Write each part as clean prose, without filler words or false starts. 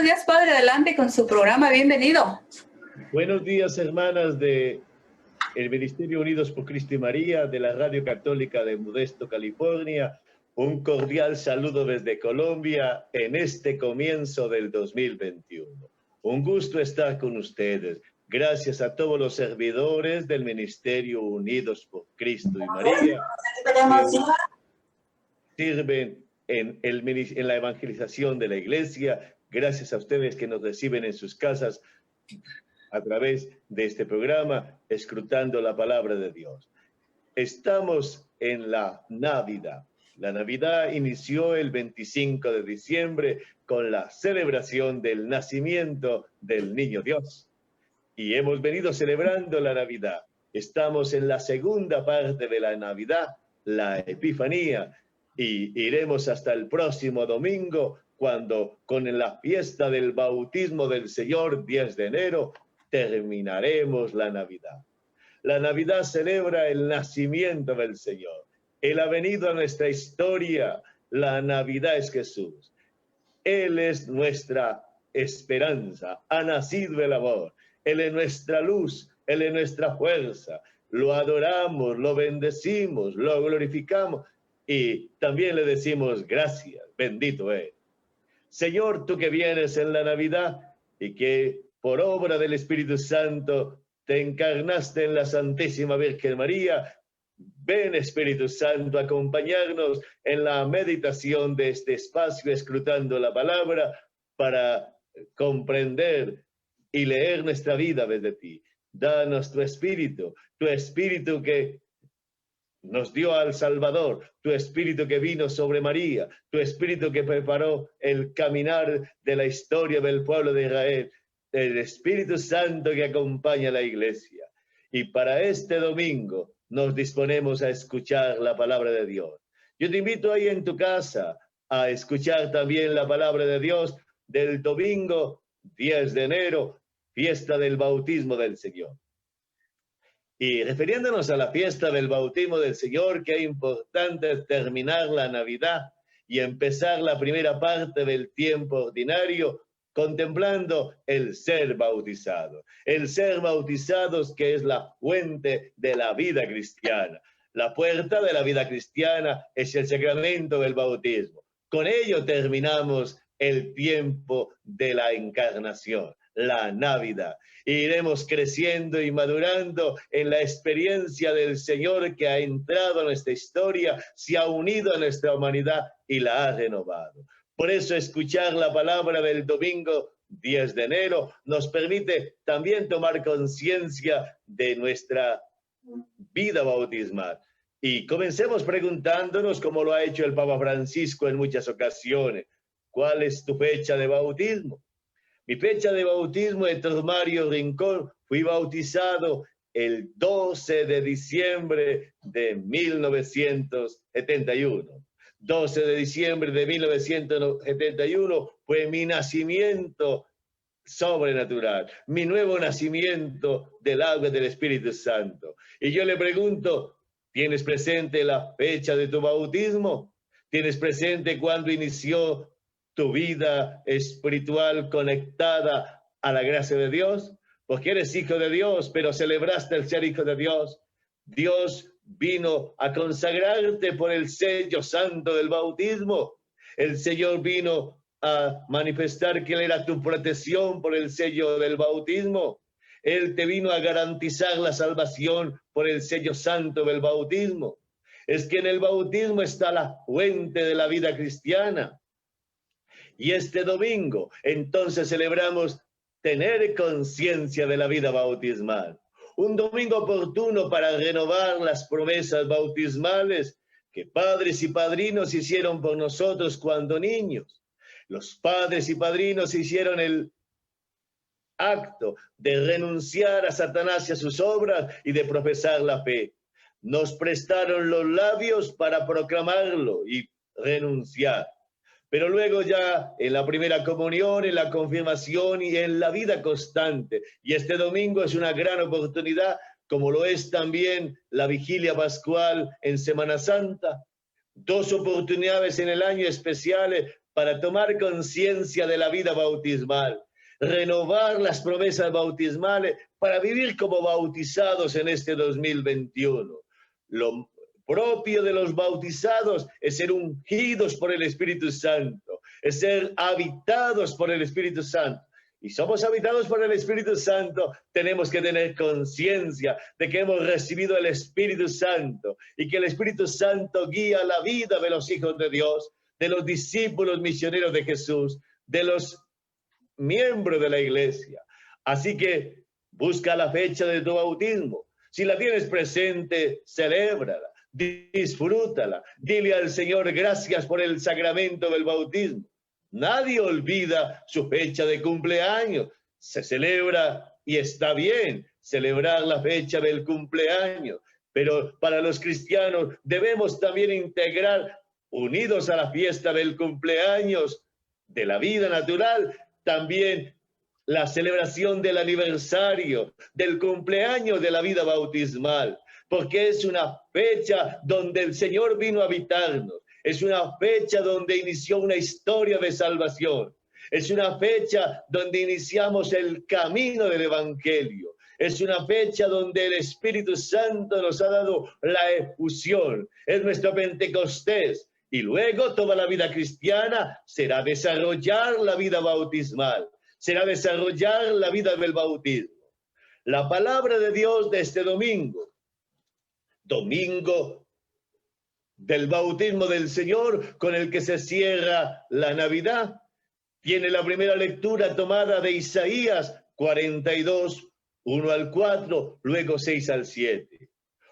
Buenos días, padre. Adelante con su programa. Bienvenido. Buenos días, hermanas de el Ministerio Unidos por Cristo y María, de la Radio Católica de Modesto, California. Un cordial saludo desde Colombia en este comienzo del 2021. Un gusto estar con ustedes. Gracias a todos los servidores del Ministerio Unidos por Cristo y María que sirven en la evangelización de la iglesia. Gracias a ustedes que nos reciben en sus casas a través de este programa, escrutando la palabra de Dios. Estamos en la Navidad. La Navidad inició el 25 de diciembre con la celebración del nacimiento del Niño Dios. Y hemos venido celebrando la Navidad. Estamos en la segunda parte de la Navidad, la Epifanía, y iremos hasta el próximo domingo, cuando con la fiesta del bautismo del Señor, 10 de enero, terminaremos la Navidad. La Navidad celebra el nacimiento del Señor. Él ha venido a nuestra historia. La Navidad es Jesús. Él es nuestra esperanza. Ha nacido el amor. Él es nuestra luz. Él es nuestra fuerza. Lo adoramos, lo bendecimos, lo glorificamos y también le decimos gracias. Bendito Él. Señor, tú que vienes en la Navidad y que por obra del Espíritu Santo te encarnaste en la Santísima Virgen María, ven Espíritu Santo a acompañarnos en la meditación de este espacio, escrutando la palabra para comprender y leer nuestra vida desde ti. Danos tu Espíritu que nos dio al Salvador, tu Espíritu que vino sobre María, tu Espíritu que preparó el caminar de la historia del pueblo de Israel, el Espíritu Santo que acompaña a la iglesia. Y para este domingo nos disponemos a escuchar la palabra de Dios. Yo te invito ahí en tu casa a escuchar también la palabra de Dios del domingo 10 de enero, fiesta del bautismo del Señor. Y refiriéndonos a la fiesta del bautismo del Señor, que es importante terminar la Navidad y empezar la primera parte del tiempo ordinario contemplando el ser bautizado. El ser bautizados, que es la fuente de la vida cristiana. La puerta de la vida cristiana es el sacramento del bautismo. Con ello terminamos el tiempo de la encarnación, la Navidad. Iremos creciendo y madurando en la experiencia del Señor que ha entrado a nuestra historia, se ha unido a nuestra humanidad y la ha renovado. Por eso escuchar la palabra del domingo 10 de enero nos permite también tomar conciencia de nuestra vida bautismal. Y comencemos preguntándonos, como lo ha hecho el Papa Francisco en muchas ocasiones, ¿cuál es tu fecha de bautismo? Mi fecha de bautismo es Mario Rincón. Fui bautizado el 12 de diciembre de 1971. 12 de diciembre de 1971 fue mi nacimiento sobrenatural, mi nuevo nacimiento del agua del Espíritu Santo. Y yo le pregunto, ¿tienes presente la fecha de tu bautismo? ¿Tienes presente cuándo inició tu vida espiritual conectada a la gracia de Dios? Porque eres hijo de Dios, pero celebraste el ser hijo de Dios. Dios vino a consagrarte por el sello santo del bautismo. El Señor vino a manifestar que Él era tu protección por el sello del bautismo. Él te vino a garantizar la salvación por el sello santo del bautismo. Es que en el bautismo está la fuente de la vida cristiana. Y este domingo, entonces, celebramos tener conciencia de la vida bautismal. Un domingo oportuno para renovar las promesas bautismales que padres y padrinos hicieron por nosotros cuando niños. Los padres y padrinos hicieron el acto de renunciar a Satanás y a sus obras y de profesar la fe. Nos prestaron los labios para proclamarlo y renunciar. Pero luego ya en la primera comunión, en la confirmación y en la vida constante. Y este domingo es una gran oportunidad, como lo es también la vigilia pascual en Semana Santa. Dos oportunidades en el año especiales para tomar conciencia de la vida bautismal, renovar las promesas bautismales para vivir como bautizados en este 2021. Lo propio de los bautizados es ser ungidos por el Espíritu Santo, es ser habitados por el Espíritu Santo. Y somos habitados por el Espíritu Santo, tenemos que tener conciencia de que hemos recibido el Espíritu Santo y que el Espíritu Santo guía la vida de los hijos de Dios, de los discípulos misioneros de Jesús, de los miembros de la iglesia. Así que busca la fecha de tu bautismo. Si la tienes presente, celébrala, disfrútala, dile al Señor gracias por el sacramento del bautismo. Nadie olvida su fecha de cumpleaños. Se celebra y está bien celebrar la fecha del cumpleaños, pero para los cristianos debemos también integrar, unidos a la fiesta del cumpleaños de la vida natural, también la celebración del aniversario, del cumpleaños de la vida bautismal, porque es una fecha donde el Señor vino a habitarnos. Es una fecha donde inició una historia de salvación. Es una fecha donde iniciamos el camino del Evangelio. Es una fecha donde el Espíritu Santo nos ha dado la efusión. Es nuestro Pentecostés. Y luego toda la vida cristiana será desarrollar la vida bautismal. Será desarrollar la vida del bautismo. La palabra de Dios de este domingo. Domingo del bautismo del Señor, con el que se cierra la Navidad. Tiene la primera lectura tomada de Isaías 42, 1 al 4, luego 6 al 7.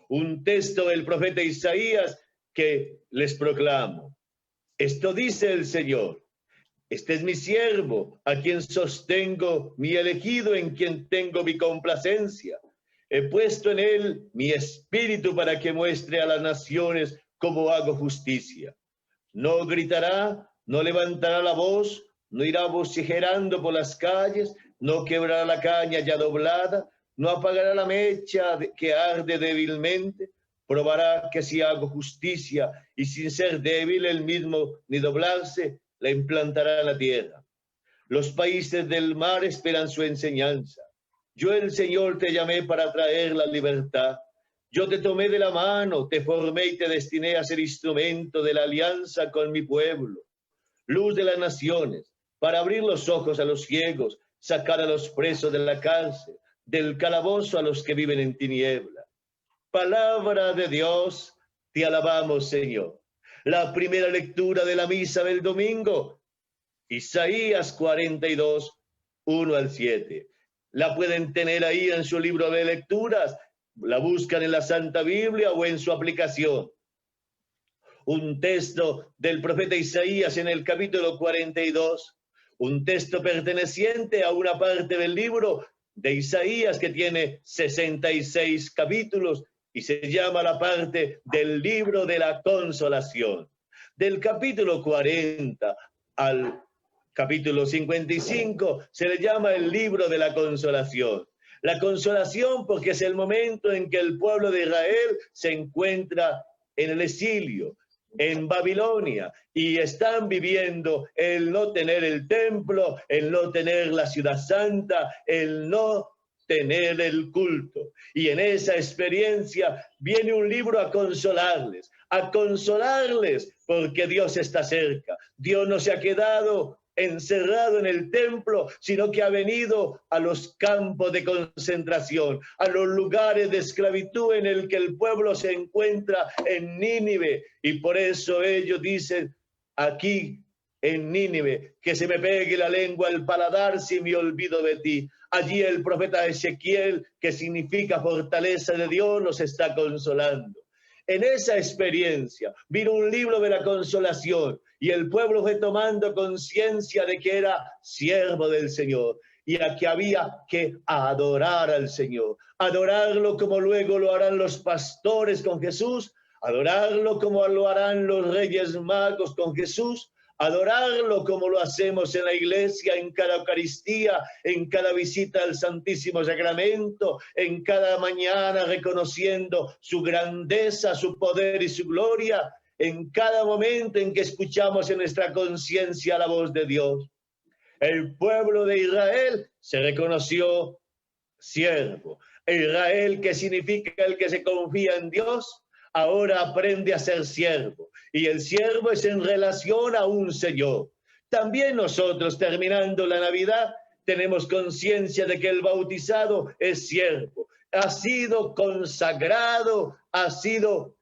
Un texto del profeta Isaías que les proclamo. Esto dice el Señor: este es mi siervo, a quien sostengo, mi elegido, en quien tengo mi complacencia. He puesto en él mi espíritu para que muestre a las naciones cómo hago justicia. No gritará, no levantará la voz, no irá vociferando por las calles, no quebrará la caña ya doblada, no apagará la mecha que arde débilmente, probará que si hago justicia y sin ser débil él mismo ni doblarse, la implantará en la tierra. Los países del mar esperan su enseñanza. Yo, el Señor, te llamé para traer la libertad. Yo te tomé de la mano, te formé y te destiné a ser instrumento de la alianza con mi pueblo. Luz de las naciones, para abrir los ojos a los ciegos, sacar a los presos de la cárcel, del calabozo a los que viven en tiniebla. Palabra de Dios, te alabamos, Señor. La primera lectura de la misa del domingo, Isaías 42, 1 al 7. La pueden tener ahí en su libro de lecturas. La buscan en la Santa Biblia o en su aplicación. Un texto del profeta Isaías en el capítulo 42, un texto perteneciente a una parte del libro de Isaías que tiene 66 capítulos y se llama la parte del libro de la consolación. Del capítulo 40 al capítulo 55 se le llama el libro de la consolación. La consolación porque es el momento en que el pueblo de Israel se encuentra en el exilio, en Babilonia, y están viviendo el no tener el templo, el no tener la ciudad santa, el no tener el culto. Y en esa experiencia viene un libro a consolarles porque Dios está cerca. Dios no se ha quedado encerrado en el templo, sino que ha venido a los campos de concentración, a los lugares de esclavitud en el que el pueblo se encuentra en Nínive. Y por eso ellos dicen aquí en Nínive, que se me pegue la lengua al paladar si me olvido de ti. Allí el profeta Ezequiel, que significa fortaleza de Dios, nos está consolando. En esa experiencia vino un libro de la consolación y el pueblo fue tomando conciencia de que era siervo del Señor y a que había que adorar al Señor. Adorarlo como luego lo harán los pastores con Jesús, adorarlo como lo harán los reyes magos con Jesús, adorarlo como lo hacemos en la iglesia, en cada Eucaristía, en cada visita al Santísimo Sacramento, en cada mañana reconociendo su grandeza, su poder y su gloria. en cada momento en que escuchamos en nuestra conciencia la voz de Dios. El pueblo de Israel se reconoció siervo. Israel, que significa el que se confía en Dios, ahora aprende a ser siervo. Y el siervo es en relación a un Señor. También nosotros, terminando la Navidad, tenemos conciencia de que el bautizado es siervo. Ha sido consagrado, ha sido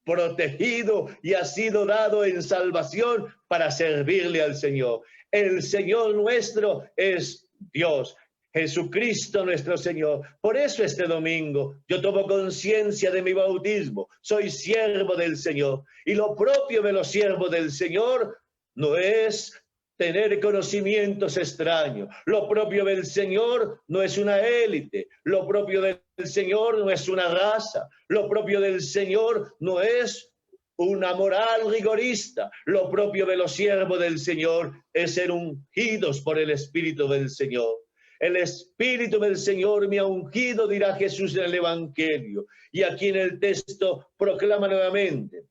protegido y ha sido dado en salvación para servirle al Señor. El Señor nuestro es Dios, Jesucristo nuestro Señor. Por eso este domingo yo tomo conciencia de mi bautismo. Soy siervo del Señor. Y lo propio de los siervos del Señor no es tener conocimientos extraños. Lo propio del Señor no es una élite. Lo propio del Señor no es una raza. Lo propio del Señor no es una moral rigorista. Lo propio de los siervos del Señor es ser ungidos por el Espíritu del Señor. El Espíritu del Señor me ha ungido, dirá Jesús en el Evangelio. Y aquí en el texto proclama nuevamente: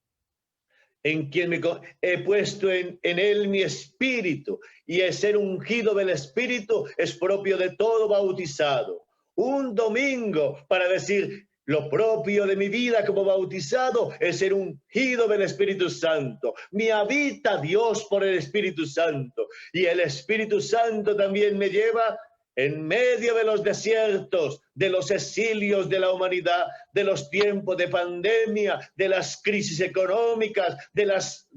en quien me he puesto en él mi espíritu. Y el ser ungido del Espíritu es propio de todo bautizado. Un domingo para decir: lo propio de mi vida como bautizado es ser ungido del Espíritu Santo. Me habita Dios por el Espíritu Santo. Y el Espíritu Santo también me lleva en medio de los desiertos, de los exilios de la humanidad, de los tiempos de pandemia, de las crisis económicas, de las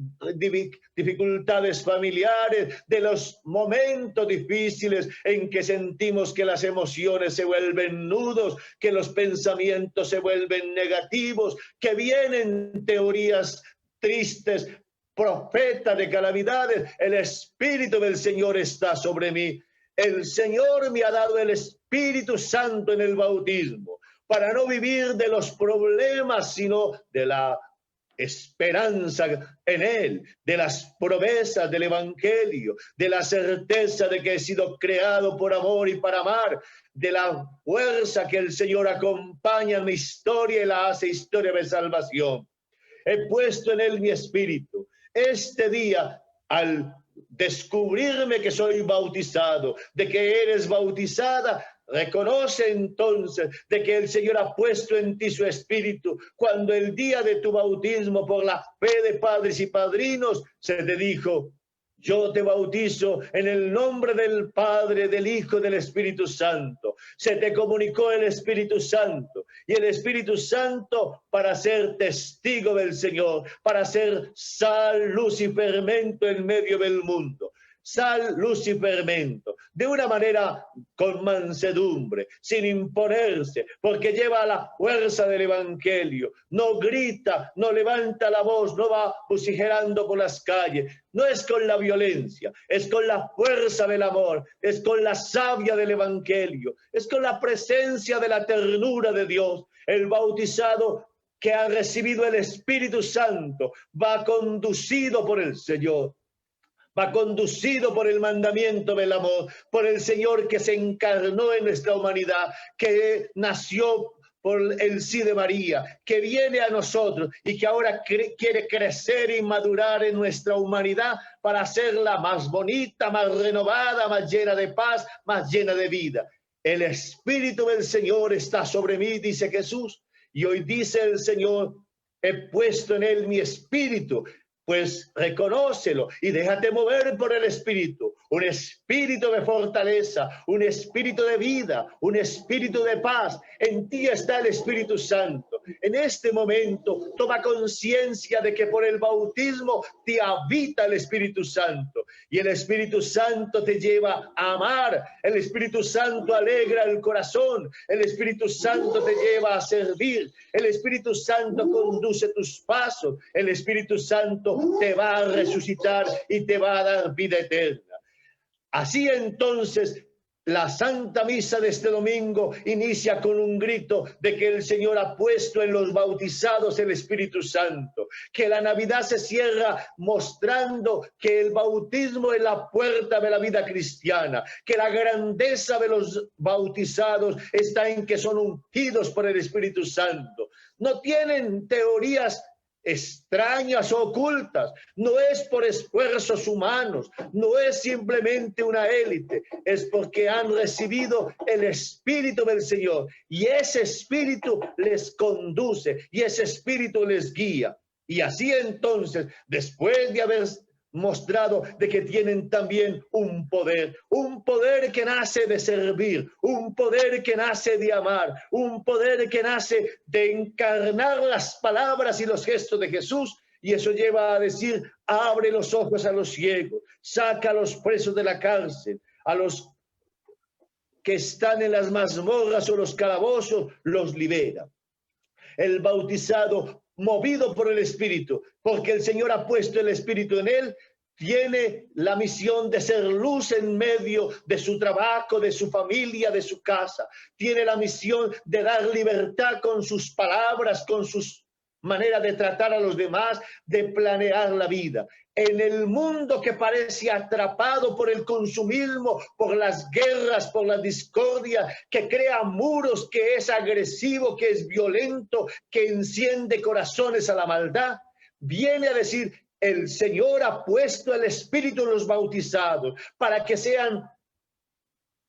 dificultades familiares, de los momentos difíciles en que sentimos que las emociones se vuelven nudos, que los pensamientos se vuelven negativos, que vienen teorías tristes, profetas de calamidades. El Espíritu del Señor está sobre mí. El Señor me ha dado el Espíritu Santo en el bautismo para no vivir de los problemas, sino de la esperanza en Él, de las promesas del Evangelio, de la certeza de que he sido creado por amor y para amar, de la fuerza que el Señor acompaña en mi historia y la hace historia de salvación. He puesto en Él mi espíritu. Este día, al descubrirme que soy bautizado, de que eres bautizada, reconoce entonces de que el Señor ha puesto en ti su espíritu. Cuando el día de tu bautismo por la fe de padres y padrinos se te dijo: yo te bautizo en el nombre del Padre, del Hijo y del Espíritu Santo. Se te comunicó el Espíritu Santo. Y el Espíritu Santo para ser testigo del Señor, para ser sal, luz y fermento en medio del mundo. Sal, luz y fermento, de una manera con mansedumbre, sin imponerse, porque lleva la fuerza del Evangelio. No grita, no levanta la voz, no va vociferando por las calles. No es con la violencia, es con la fuerza del amor, es con la savia del Evangelio, es con la presencia de la ternura de Dios. El bautizado que ha recibido el Espíritu Santo va conducido por el Señor. Va conducido por el mandamiento del amor, por el Señor que se encarnó en nuestra humanidad, que nació por el sí de María, que viene a nosotros y que ahora quiere crecer y madurar en nuestra humanidad para hacerla más bonita, más renovada, más llena de paz, más llena de vida. El Espíritu del Señor está sobre mí, dice Jesús, y hoy dice el Señor: he puesto en él mi espíritu. Pues reconócelo y déjate mover por el Espíritu. Un espíritu de fortaleza, un espíritu de vida, un espíritu de paz. En ti está el Espíritu Santo. En este momento toma conciencia de que por el bautismo te habita el Espíritu Santo. Y el Espíritu Santo te lleva a amar. El Espíritu Santo alegra el corazón. El Espíritu Santo te lleva a servir. El Espíritu Santo conduce tus pasos. El Espíritu Santo te va a resucitar y te va a dar vida eterna. Así entonces, la Santa Misa de este domingo inicia con un grito de que el Señor ha puesto en los bautizados el Espíritu Santo, que la Navidad se cierra mostrando que el bautismo es la puerta de la vida cristiana, que la grandeza de los bautizados está en que son ungidos por el Espíritu Santo. No tienen teorías extrañas o ocultas, no es por esfuerzos humanos, no es simplemente una élite, es porque han recibido el Espíritu del Señor y ese Espíritu les conduce y ese Espíritu les guía. Y así entonces, después de haber mostrado de que tienen también un poder que nace de servir, un poder que nace de amar, un poder que nace de encarnar las palabras y los gestos de Jesús, y eso lleva a decir, abre los ojos a los ciegos, saca a los presos de la cárcel, a los que están en las mazmorras o los calabozos, los libera. El bautizado, movido por el Espíritu, porque el Señor ha puesto el Espíritu en él, tiene la misión de ser luz en medio de su trabajo, de su familia, de su casa. Tiene la misión de dar libertad con sus palabras, con sus maneras de tratar a los demás, de planear la vida. En el mundo que parece atrapado por el consumismo, por las guerras, por la discordia, que crea muros, que es agresivo, que es violento, que enciende corazones a la maldad, viene a decir, el Señor ha puesto el Espíritu en los bautizados para que sean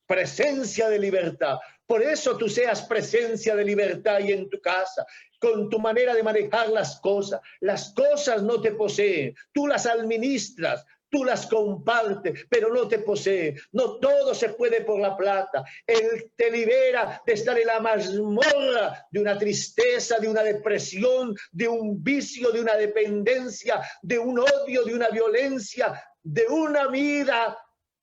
presencia de libertad. Por eso tú seas presencia de libertad y en tu casa, con tu manera de manejar las cosas. Las cosas no te poseen, tú las administras, tú las compartes, pero no te poseen. No todo se puede por la plata. Él te libera de estar en la mazmorra de una tristeza, de una depresión, de un vicio, de una dependencia, de un odio, de una violencia, de una vida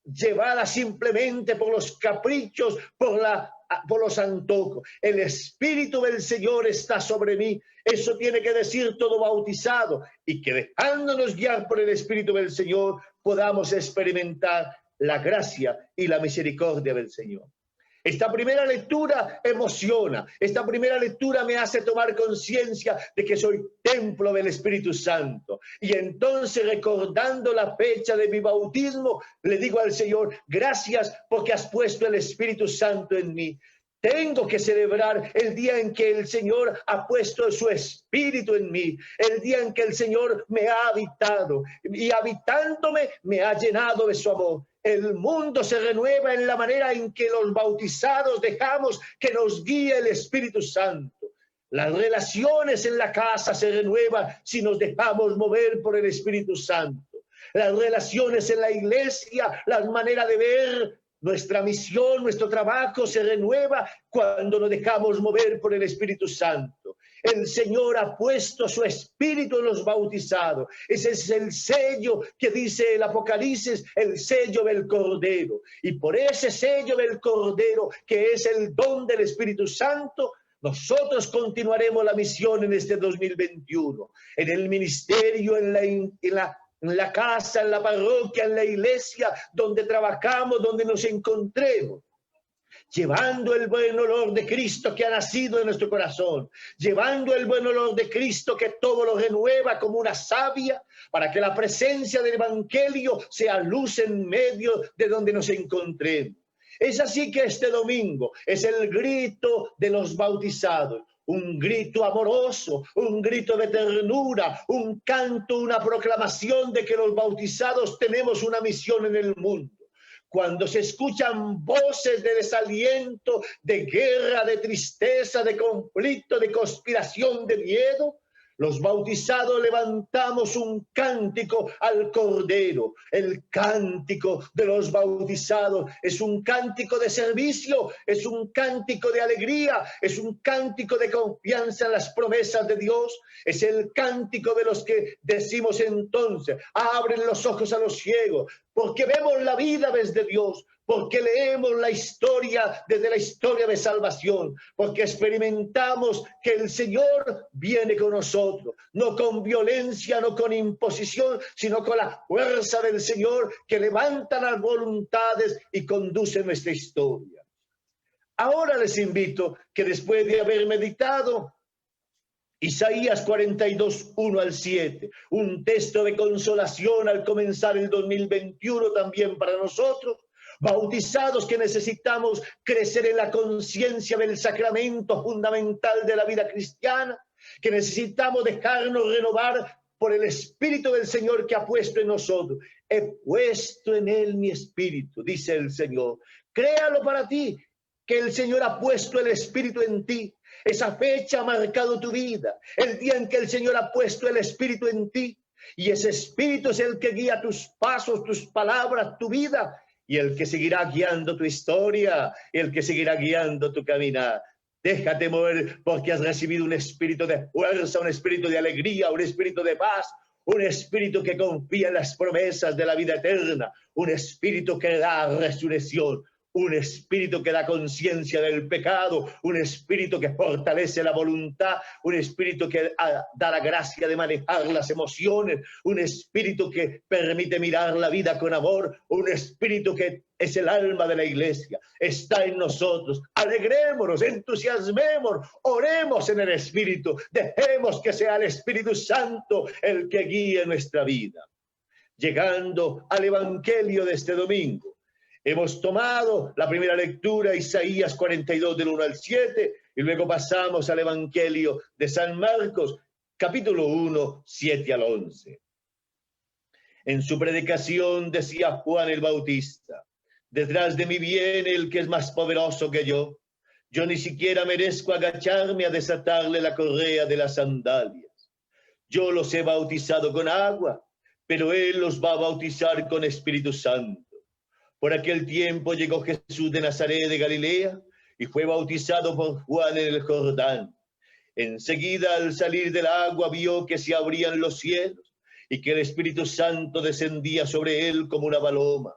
llevada simplemente por los caprichos, por los antojos. El Espíritu del Señor está sobre mí. Eso tiene que decir todo bautizado, y que dejándonos guiar por el Espíritu del Señor podamos experimentar la gracia y la misericordia del Señor. Esta primera lectura emociona. Esta primera lectura me hace tomar conciencia de que soy templo del Espíritu Santo. Y entonces, recordando la fecha de mi bautismo, le digo al Señor, gracias porque has puesto el Espíritu Santo en mí. Tengo que celebrar el día en que el Señor ha puesto su Espíritu en mí, el día en que el Señor me ha habitado y habitándome me ha llenado de su amor. El mundo se renueva en la manera en que los bautizados dejamos que nos guíe el Espíritu Santo. Las relaciones en la casa se renuevan si nos dejamos mover por el Espíritu Santo. Las relaciones en la iglesia, la manera de ver nuestra misión, nuestro trabajo se renueva cuando nos dejamos mover por el Espíritu Santo. El Señor ha puesto su Espíritu en los bautizados. Ese es el sello que dice el Apocalipsis, el sello del Cordero. Y por ese sello del Cordero, que es el don del Espíritu Santo, nosotros continuaremos la misión en este 2021, en el ministerio, en la casa, en la parroquia, en la iglesia, donde trabajamos, donde nos encontremos, llevando el buen olor de Cristo que ha nacido en nuestro corazón, llevando el buen olor de Cristo que todo lo renueva como una savia, para que la presencia del Evangelio sea luz en medio de donde nos encontremos. Es así que este domingo es el grito de los bautizados. Un grito amoroso, un grito de ternura, un canto, una proclamación de que los bautizados tenemos una misión en el mundo. Cuando se escuchan voces de desaliento, de guerra, de tristeza, de conflicto, de conspiración, de miedo, los bautizados levantamos un cántico al Cordero. El cántico de los bautizados es un cántico de servicio, es un cántico de alegría, es un cántico de confianza en las promesas de Dios. Es el cántico de los que decimos entonces, abren los ojos a los ciegos, porque vemos la vida desde Dios, porque leemos la historia desde la historia de salvación, porque experimentamos que el Señor viene con nosotros, no con violencia, no con imposición, sino con la fuerza del Señor que levanta las voluntades y conduce nuestra historia. Ahora les invito que después de haber meditado Isaías 42, 1 al 7, un texto de consolación al comenzar el 2021 también para nosotros, bautizados que necesitamos crecer en la conciencia del sacramento fundamental de la vida cristiana, que necesitamos dejarnos renovar por el Espíritu del Señor que ha puesto en nosotros. He puesto en él mi espíritu, dice el Señor. Créalo para ti, que el Señor ha puesto el Espíritu en ti. Esa fecha ha marcado tu vida, el día en que el Señor ha puesto el Espíritu en ti. Y ese Espíritu es el que guía tus pasos, tus palabras, tu vida, y el que seguirá guiando tu historia, y el que seguirá guiando tu caminar. Déjate mover porque has recibido un espíritu de fuerza, un espíritu de alegría, un espíritu de paz, un espíritu que confía en las promesas de la vida eterna, un espíritu que da resurrección, un espíritu que da conciencia del pecado, un espíritu que fortalece la voluntad, un espíritu que da la gracia de manejar las emociones, un espíritu que permite mirar la vida con amor, un espíritu que es el alma de la iglesia, está en nosotros. Alegrémonos, entusiasmémonos, oremos en el Espíritu, dejemos que sea el Espíritu Santo el que guíe nuestra vida. Llegando al Evangelio de este domingo, hemos tomado la primera lectura, Isaías 42 del 1 al 7, y luego pasamos al Evangelio de San Marcos, capítulo 1, 7 al 11. En su predicación decía Juan el Bautista: detrás de mí viene el que es más poderoso que yo. Yo ni siquiera merezco agacharme a desatarle la correa de las sandalias. Yo los he bautizado con agua, pero él los va a bautizar con Espíritu Santo. Por aquel tiempo llegó Jesús de Nazaret de Galilea y fue bautizado por Juan en el Jordán. Enseguida, al salir del agua, vio que se abrían los cielos y que el Espíritu Santo descendía sobre él como una paloma.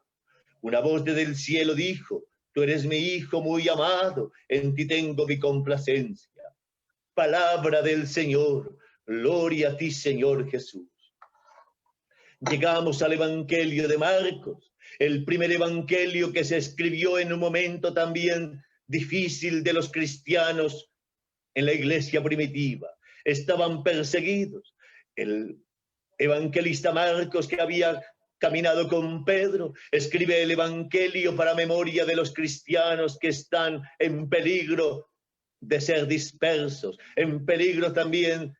Una voz desde el cielo dijo: tú eres mi Hijo muy amado, en ti tengo mi complacencia. Palabra del Señor, gloria a ti, Señor Jesús. Llegamos al Evangelio de Marcos, el primer evangelio que se escribió en un momento también difícil de los cristianos en la iglesia primitiva. Estaban perseguidos. El evangelista Marcos, que había caminado con Pedro, escribe el evangelio para memoria de los cristianos que están en peligro de ser dispersos, en peligro también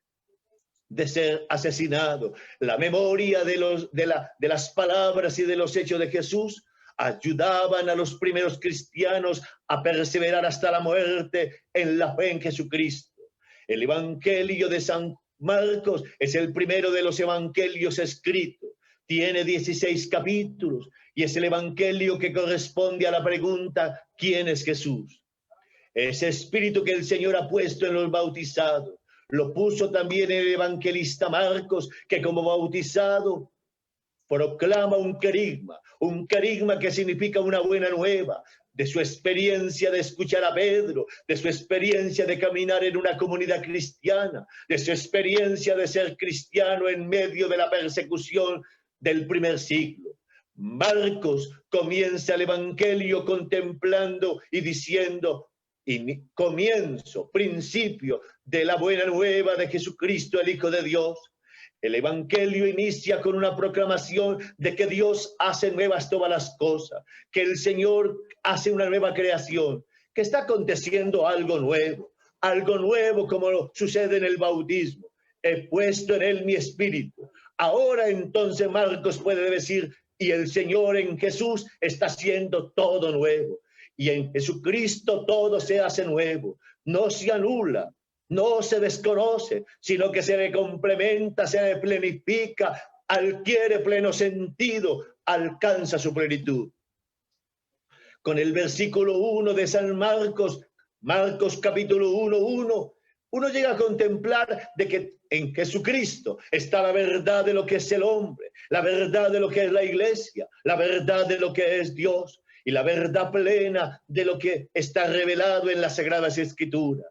de ser asesinado. La memoria de las palabras y de los hechos de Jesús ayudaban a los primeros cristianos a perseverar hasta la muerte en la fe en Jesucristo. El Evangelio de San Marcos es el primero de los evangelios escritos. Tiene 16 capítulos y es el evangelio que corresponde a la pregunta: ¿quién es Jesús? Ese espíritu que el Señor ha puesto en los bautizados lo puso también el evangelista Marcos, que como bautizado proclama un querigma que significa una buena nueva, de su experiencia de escuchar a Pedro, de su experiencia de caminar en una comunidad cristiana, de su experiencia de ser cristiano en medio de la persecución del primer siglo. Marcos comienza el evangelio contemplando y diciendo: comienzo, principio de la buena nueva de Jesucristo, el Hijo de Dios. El evangelio inicia con una proclamación de que Dios hace nuevas todas las cosas, que el Señor hace una nueva creación, que está aconteciendo algo nuevo como sucede en el bautismo. He puesto en él mi espíritu. Ahora entonces Marcos puede decir: y el Señor en Jesús está haciendo todo nuevo. Y en Jesucristo todo se hace nuevo, no se anula, no se desconoce, sino que se le complementa, se le plenifica, adquiere pleno sentido, alcanza su plenitud. Con el versículo 1 de San Marcos, Marcos capítulo 1, uno llega a contemplar de que en Jesucristo está la verdad de lo que es el hombre, la verdad de lo que es la iglesia, la verdad de lo que es Dios y la verdad plena de lo que está revelado en las Sagradas Escrituras.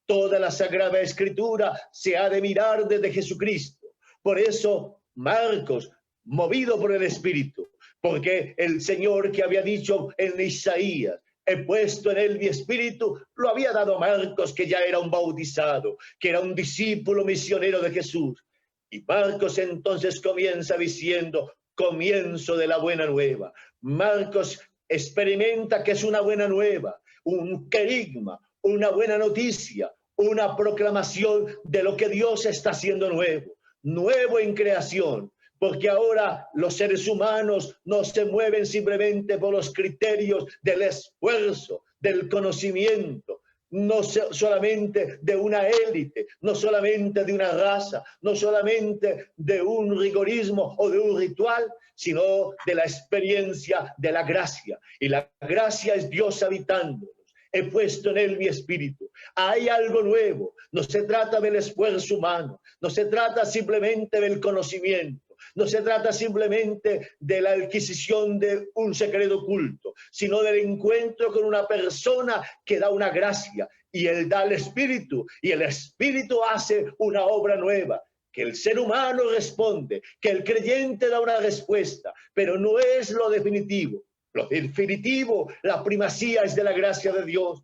Toda la Sagrada Escritura se ha de mirar desde Jesucristo. Por eso Marcos, movido por el Espíritu, porque el Señor que había dicho en Isaías: he puesto en él mi espíritu, lo había dado a Marcos, que ya era un bautizado, que era un discípulo misionero de Jesús. Y Marcos entonces comienza diciendo: comienzo de la buena nueva. Marcos experimenta que es una buena nueva, un querigma, una buena noticia, una proclamación de lo que Dios está haciendo nuevo, nuevo en creación. Porque ahora los seres humanos no se mueven simplemente por los criterios del esfuerzo, del conocimiento, no solamente de una élite, no solamente de una raza, no solamente de un rigorismo o de un ritual, sino de la experiencia de la gracia. Y la gracia es Dios habitándonos. He puesto en él mi espíritu. Hay algo nuevo. No se trata del esfuerzo humano, no se trata simplemente del conocimiento. No se trata simplemente de la adquisición de un secreto oculto, sino del encuentro con una persona que da una gracia, y él da el espíritu, y el espíritu hace una obra nueva, que el ser humano responde, que el creyente da una respuesta, pero no es lo definitivo. Lo definitivo, la primacía es de la gracia de Dios,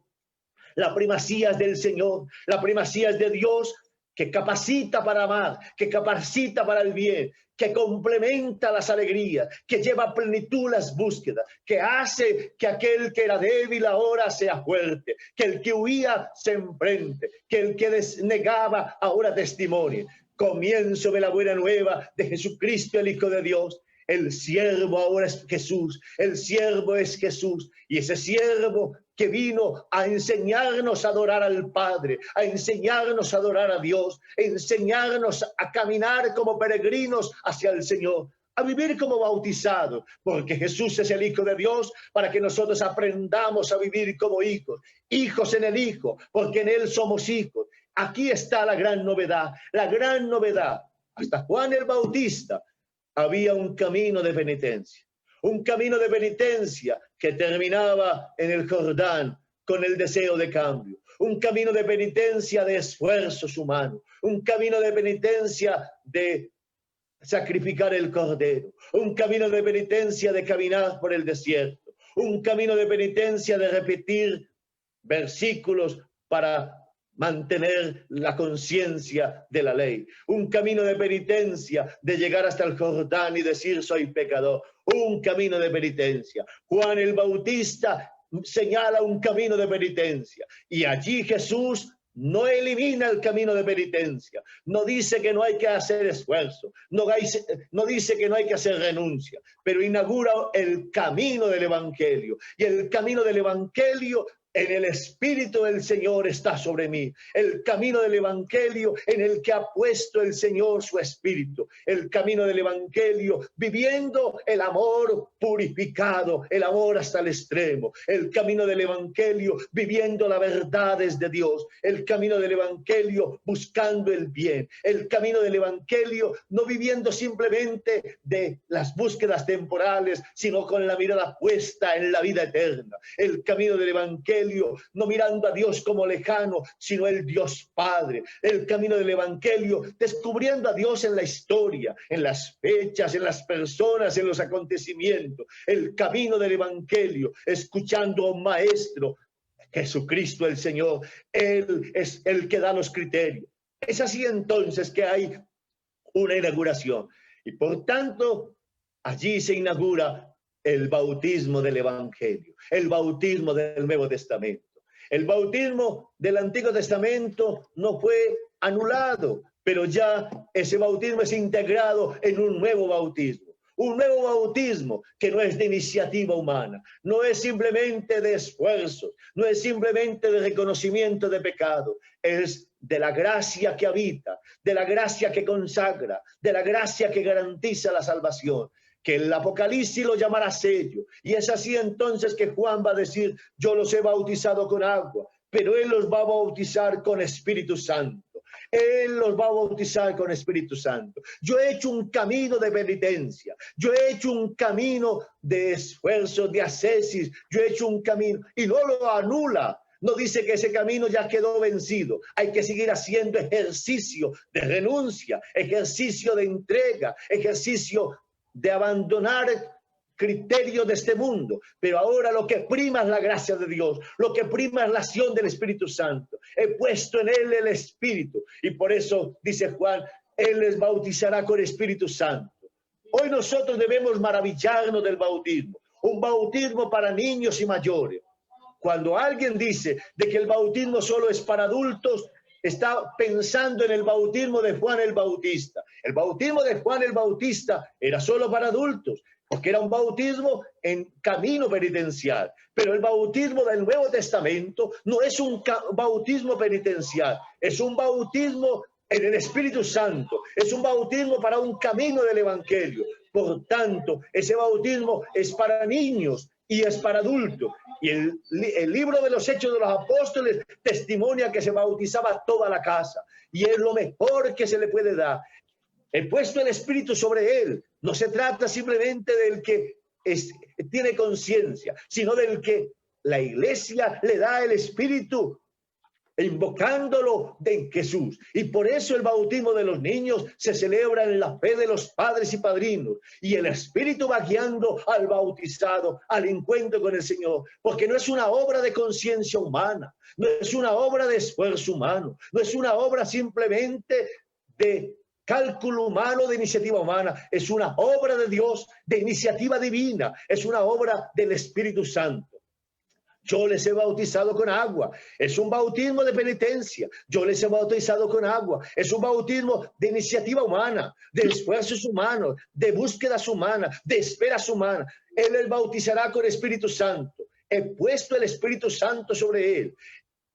la primacía es del Señor, la primacía es de Dios, que capacita para amar, que capacita para el bien, que complementa las alegrías, que lleva a plenitud las búsquedas, que hace que aquel que era débil ahora sea fuerte, que el que huía se enfrente, que el que negaba ahora testimonie. Comienzo de la buena nueva de Jesucristo, el Hijo de Dios. El siervo ahora es Jesús, el siervo es Jesús, y ese siervo que vino a enseñarnos a adorar al Padre, a enseñarnos a adorar a Dios, a enseñarnos a caminar como peregrinos hacia el Señor, a vivir como bautizados, porque Jesús es el Hijo de Dios, para que nosotros aprendamos a vivir como hijos, hijos en el Hijo, porque en Él somos hijos. Aquí está la gran novedad, la gran novedad. Hasta Juan el Bautista había un camino de penitencia. Un camino de penitencia que terminaba en el Jordán con el deseo de cambio. Un camino de penitencia de esfuerzos humanos. Un camino de penitencia de sacrificar el cordero. Un camino de penitencia de caminar por el desierto. Un camino de penitencia de repetir versículos para mantener la conciencia de la ley. Un camino de penitencia de llegar hasta el Jordán y decir soy pecador. Un camino de penitencia. Juan el Bautista señala un camino de penitencia, y allí Jesús no elimina el camino de penitencia, no dice que no hay que hacer esfuerzo, no dice que no hay que hacer renuncia, pero inaugura el camino del Evangelio, y el camino del Evangelio en el Espíritu del Señor está sobre mí. El camino del Evangelio en el que ha puesto el Señor su Espíritu. El camino del Evangelio viviendo el amor purificado, el amor hasta el extremo. El camino del Evangelio viviendo las verdades de Dios. El camino del Evangelio buscando el bien. El camino del Evangelio no viviendo simplemente de las búsquedas temporales, sino con la mirada puesta en la vida eterna. El camino del Evangelio no mirando a Dios como lejano, sino el Dios Padre. El camino del Evangelio descubriendo a Dios en la historia, en las fechas, en las personas, en los acontecimientos. El camino del Evangelio escuchando a un maestro, Jesucristo el Señor. Él es el que da los criterios. Es así entonces que hay una inauguración, y por tanto allí se inaugura el bautismo del Evangelio, el bautismo del Nuevo Testamento. El bautismo del Antiguo Testamento no fue anulado, pero ya ese bautismo es integrado en un nuevo bautismo. Un nuevo bautismo que no es de iniciativa humana, no es simplemente de esfuerzos, no es simplemente de reconocimiento de pecado, es de la gracia que habita, de la gracia que consagra, de la gracia que garantiza la salvación, que el Apocalipsis lo llamará sello. Y es así entonces que Juan va a decir, yo los he bautizado con agua, pero él los va a bautizar con Espíritu Santo. Él los va a bautizar con Espíritu Santo. Yo he hecho un camino de penitencia, yo he hecho un camino de esfuerzo, de ascesis, yo he hecho un camino, y no lo anula. No dice que ese camino ya quedó vencido. Hay que seguir haciendo ejercicio de renuncia, ejercicio de entrega, ejercicio de abandonar criterios de este mundo, pero ahora lo que prima es la gracia de Dios, lo que prima es la acción del Espíritu Santo. He puesto en él el Espíritu, y por eso dice Juan, él les bautizará con Espíritu Santo. Hoy nosotros debemos maravillarnos del bautismo, un bautismo para niños y mayores. Cuando alguien dice de que el bautismo solo es para adultos, está pensando en el bautismo de Juan el Bautista. El bautismo de Juan el Bautista era solo para adultos, porque era un bautismo en camino penitencial. Pero el bautismo del Nuevo Testamento no es un bautismo penitencial, es un bautismo en el Espíritu Santo, es un bautismo para un camino del Evangelio. Por tanto, ese bautismo es para niños y es para adultos. Y el libro de los Hechos de los Apóstoles testimonia que se bautizaba toda la casa. Y es lo mejor que se le puede dar. He puesto el Espíritu sobre él. No se trata simplemente del que tiene conciencia, sino del que la iglesia le da el Espíritu, invocándolo de Jesús. Y por eso el bautismo de los niños se celebra en la fe de los padres y padrinos. Y el Espíritu va guiando al bautizado al encuentro con el Señor. Porque no es una obra de conciencia humana, no es una obra de esfuerzo humano, no es una obra simplemente de cálculo humano, de iniciativa humana. Es una obra de Dios, de iniciativa divina. Es una obra del Espíritu Santo. Yo les he bautizado con agua. Es un bautismo de penitencia. Yo les he bautizado con agua. Es un bautismo de iniciativa humana, de esfuerzos humanos, de búsquedas humanas, de esperas humanas. Él les bautizará con Espíritu Santo. He puesto el Espíritu Santo sobre él.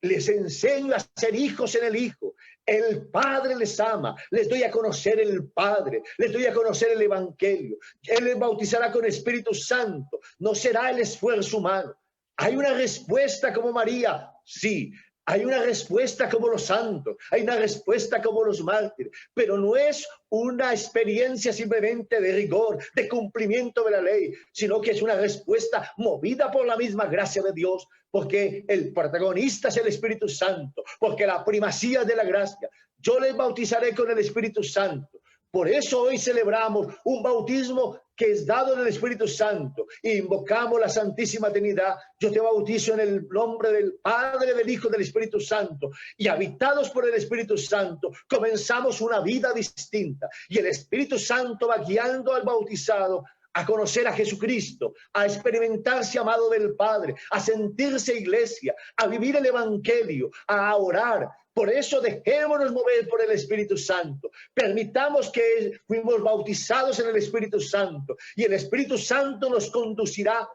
Les enseño a ser hijos en el Hijo. El Padre les ama. Les doy a conocer el Padre. Les doy a conocer el Evangelio. Él les bautizará con Espíritu Santo. No será el esfuerzo humano. ¿Hay una respuesta como María? Sí. Hay una respuesta como los santos, hay una respuesta como los mártires, pero no es una experiencia simplemente de rigor, de cumplimiento de la ley, sino que es una respuesta movida por la misma gracia de Dios, porque el protagonista es el Espíritu Santo, porque la primacía de la gracia. Yo les bautizaré con el Espíritu Santo. Por eso hoy celebramos un bautismo que es dado en el Espíritu Santo e invocamos la Santísima Trinidad. Yo te bautizo en el nombre del Padre, del Hijo y del Espíritu Santo. Y habitados por el Espíritu Santo, comenzamos una vida distinta. Y el Espíritu Santo va guiando al bautizado a conocer a Jesucristo, a experimentarse amado del Padre, a sentirse iglesia, a vivir el Evangelio, a orar. Por eso dejémonos mover por el Espíritu Santo. Permitamos que fuimos bautizados en el Espíritu Santo y el Espíritu Santo nos conducirá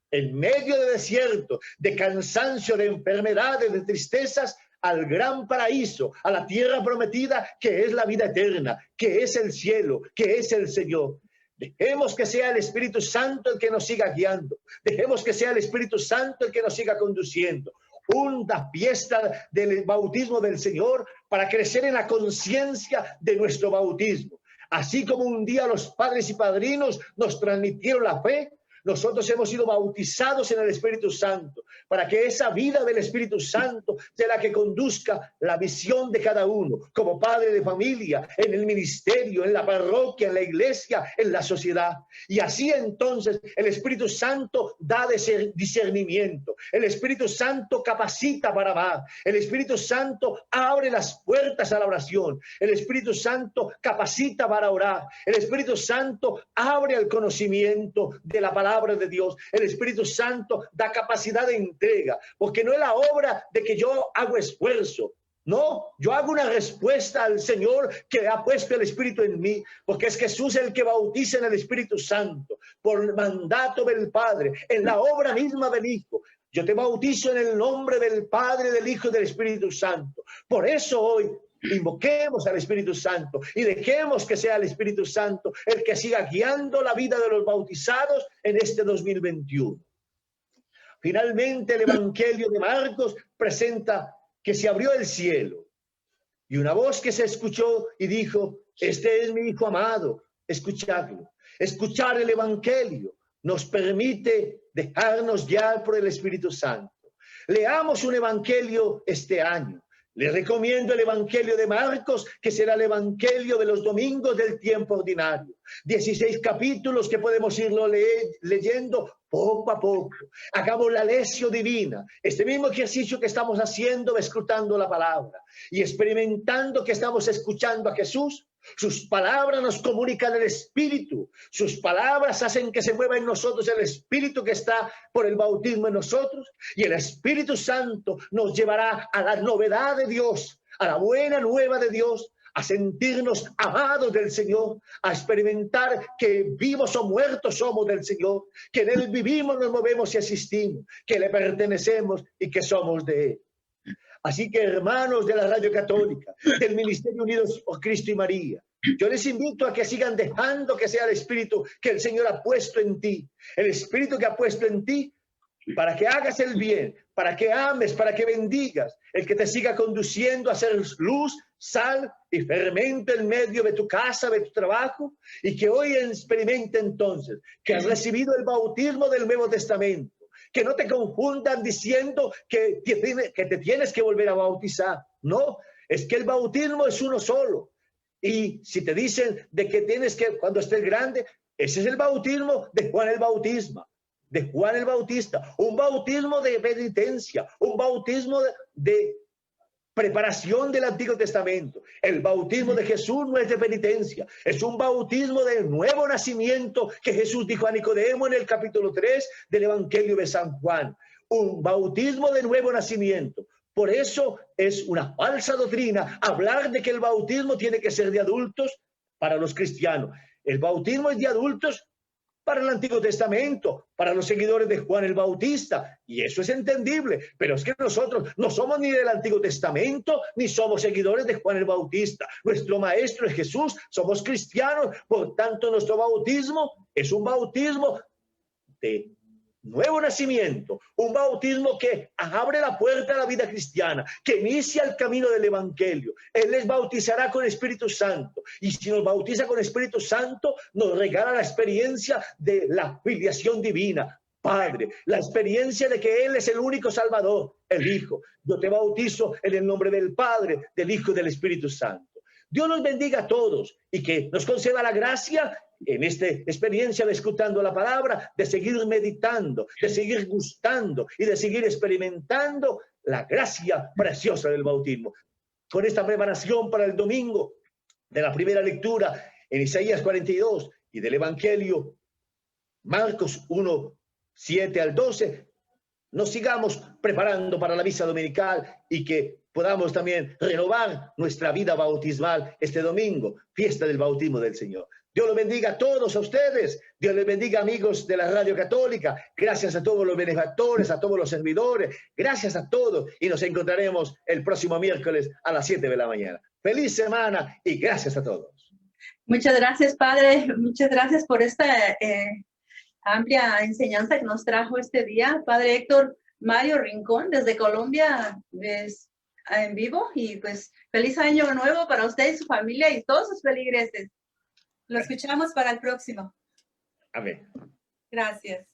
en medio de desierto, de cansancio, de enfermedades, de tristezas, al gran paraíso, a la tierra prometida que es la vida eterna, que es el cielo, que es el Señor. Dejemos que sea el Espíritu Santo el que nos siga guiando. Dejemos que sea el Espíritu Santo el que nos siga conduciendo. Una fiesta del bautismo del Señor para crecer en la conciencia de nuestro bautismo. Así como un día los padres y padrinos nos transmitieron la fe, nosotros hemos sido bautizados en el Espíritu Santo para que esa vida del Espíritu Santo sea la que conduzca la visión de cada uno como padre de familia, en el ministerio, en la parroquia, en la iglesia, en la sociedad. Y así entonces el Espíritu Santo da discernimiento. El Espíritu Santo capacita para amar. El Espíritu Santo abre las puertas a la oración. El Espíritu Santo capacita para orar. El Espíritu Santo abre el conocimiento de la palabra de Dios. El Espíritu Santo da capacidad de entrega, porque no es la obra de que yo hago esfuerzo. No, yo hago una respuesta al Señor que ha puesto el Espíritu en mí, porque es Jesús el que bautiza en el Espíritu Santo, por mandato del Padre, en la obra misma del Hijo. Yo te bautizo en el nombre del Padre, del Hijo y del Espíritu Santo. Por eso hoy invoquemos al Espíritu Santo y dejemos que sea el Espíritu Santo el que siga guiando la vida de los bautizados en este 2021. Finalmente, el Evangelio de Marcos presenta que se abrió el cielo y una voz que se escuchó y dijo: este es mi Hijo amado, escuchadlo. Escuchar el Evangelio nos permite dejarnos guiar por el Espíritu Santo. Leamos un Evangelio este año. Les recomiendo el Evangelio de Marcos, que será el Evangelio de los domingos del tiempo ordinario. 16 capítulos que podemos irlo leyendo poco a poco. Hagamos la lección divina, este mismo ejercicio que estamos haciendo, escrutando la palabra y experimentando que estamos escuchando a Jesús. Sus palabras nos comunican el Espíritu. Sus palabras hacen que se mueva en nosotros el Espíritu que está por el bautismo en nosotros. Y el Espíritu Santo nos llevará a la novedad de Dios, a la buena nueva de Dios, a sentirnos amados del Señor, a experimentar que vivos o muertos somos del Señor, que en Él vivimos, nos movemos y existimos, que le pertenecemos y que somos de Él. Así que, hermanos de la Radio Católica, del Ministerio Unidos por Cristo y María, yo les invito a que sigan dejando que sea el Espíritu que el Señor ha puesto en ti, el Espíritu que ha puesto en ti para que hagas el bien, para que ames, para que bendigas, el que te siga conduciendo a ser luz, sal y fermento en medio de tu casa, de tu trabajo, y que hoy experimente entonces que has recibido el bautismo del Nuevo Testamento. Que no te confundan diciendo que te tienes que volver a bautizar. No, es que el bautismo es uno solo. Y si te dicen de que tienes que, cuando estés grande, ese es el bautismo de Juan el Bautista. De Juan el Bautista. Un bautismo de penitencia, un bautismo de preparación del Antiguo Testamento. El bautismo de Jesús no es de penitencia, es un bautismo de nuevo nacimiento que Jesús dijo a Nicodemo en el capítulo 3 del Evangelio de San Juan. Un bautismo de nuevo nacimiento. Por eso es una falsa doctrina hablar de que el bautismo tiene que ser de adultos para los cristianos. El bautismo es de adultos para el Antiguo Testamento, para los seguidores de Juan el Bautista, y eso es entendible, pero es que nosotros no somos ni del Antiguo Testamento, ni somos seguidores de Juan el Bautista. Nuestro maestro es Jesús, somos cristianos, por tanto nuestro bautismo es un bautismo de nuevo nacimiento, un bautismo que abre la puerta a la vida cristiana, que inicia el camino del Evangelio. Él les bautizará con Espíritu Santo, y si nos bautiza con Espíritu Santo, nos regala la experiencia de la filiación divina. Padre, la experiencia de que Él es el único Salvador, el Hijo. Yo te bautizo en el nombre del Padre, del Hijo y del Espíritu Santo. Dios los bendiga a todos y que nos conceda la gracia en esta experiencia de escuchando la palabra, de seguir meditando, de seguir gustando y de seguir experimentando la gracia preciosa del bautismo. Con esta preparación para el domingo de la primera lectura en Isaías 42 y del Evangelio Marcos 1, 7 al 12, nos sigamos preparando para la misa dominical y que podamos también renovar nuestra vida bautismal este domingo, fiesta del bautismo del Señor. Dios los bendiga a todos, a ustedes. Dios les bendiga, amigos de la Radio Católica. Gracias a todos los benefactores, a todos los servidores. Gracias a todos y nos encontraremos el próximo miércoles a las 7 de la mañana. Feliz semana y gracias a todos. Muchas gracias, Padre. Muchas gracias por esta amplia enseñanza que nos trajo este día. Padre Héctor Mario Rincón, desde Colombia, en vivo. Y pues feliz año nuevo para usted y su familia y todos sus feligreses. Lo escuchamos para el próximo. Amén. Gracias.